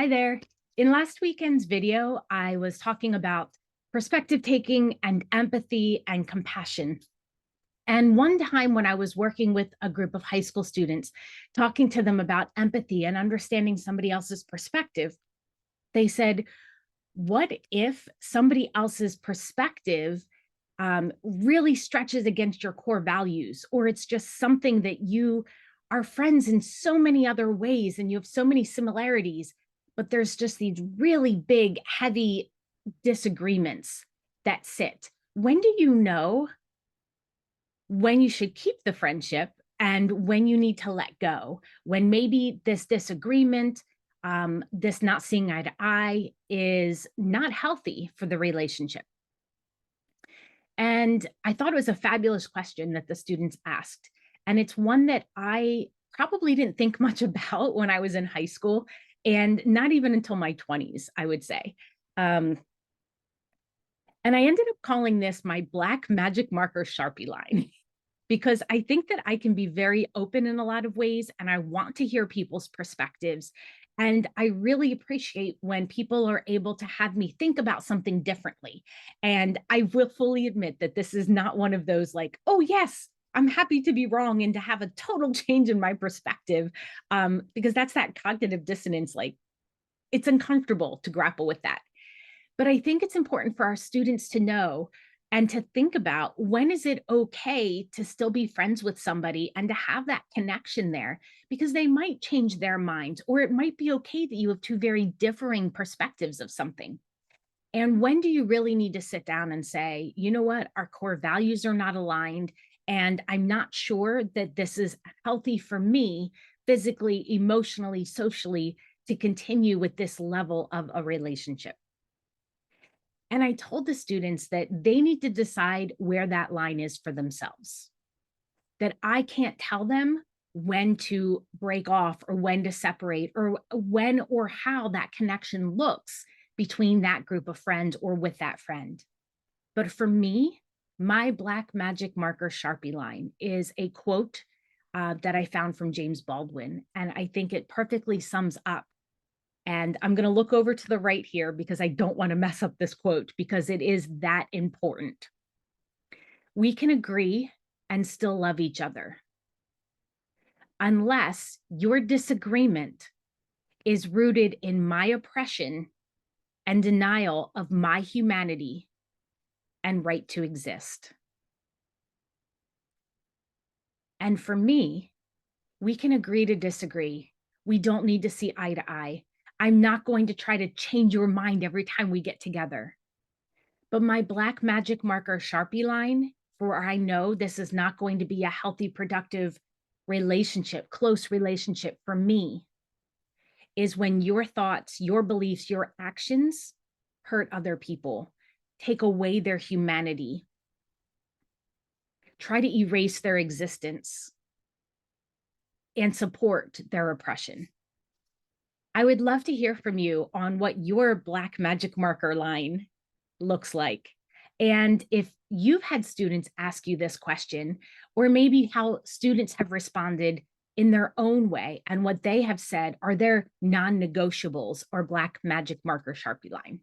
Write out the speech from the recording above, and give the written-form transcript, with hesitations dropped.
Hi there. In last weekend's video, I was talking about perspective taking and empathy and compassion. And one time when I was working with a group of high school students, talking to them about empathy and understanding somebody else's perspective, they said, what if somebody else's perspective really stretches against your core values, or it's just something that you are friends in so many other ways and you have so many similarities, but there's just these really big, heavy disagreements that sit. When do you know when you should keep the friendship and when you need to let go? When maybe this disagreement, this not seeing eye to eye is not healthy for the relationship? And I thought it was a fabulous question that the students asked. And it's one that I probably didn't think much about when I was in high school, and not even until my 20s, I would say. Um, and I ended up calling this my black magic marker Sharpie line because I think that I can be very open in a lot of ways and I want to hear people's perspectives. And I really appreciate when people are able to have me think about something differently. And I will fully admit that this is not one of those like, oh, yes, I'm happy to be wrong and to have a total change in my perspective, because that's that cognitive dissonance. Like, it's uncomfortable to grapple with that. But I think it's important for our students to know and to think about, when is it okay to still be friends with somebody and to have that connection there, because they might change their minds, or it might be okay that you have two very differing perspectives of something. And when do you really need to sit down and say, you know what, our core values are not aligned, and I'm not sure that this is healthy for me physically, emotionally, socially, to continue with this level of a relationship. And I told the students that they need to decide where that line is for themselves, that I can't tell them when to break off or when to separate or when or how that connection looks between that group of friends or with that friend. But for me, my black magic marker Sharpie line is a quote that I found from James Baldwin. And I think it perfectly sums up. And I'm going to look over to the right here because I don't want to mess up this quote because it is that important. We can agree and still love each other unless your disagreement is rooted in my oppression and denial of my humanity and right to exist. And for me, we can agree to disagree. We don't need to see eye to eye. I'm not going to try to change your mind every time we get together. But my black magic marker Sharpie line, for I know this is not going to be a healthy, productive relationship, close relationship for me, is when your thoughts, your beliefs, your actions hurt other people, take away their humanity, try to erase their existence, and support their oppression. I would love to hear from you on what your black magic marker line looks like. And if you've had students ask you this question, or maybe how students have responded in their own way and what they have said are their non-negotiables or black magic marker Sharpie line.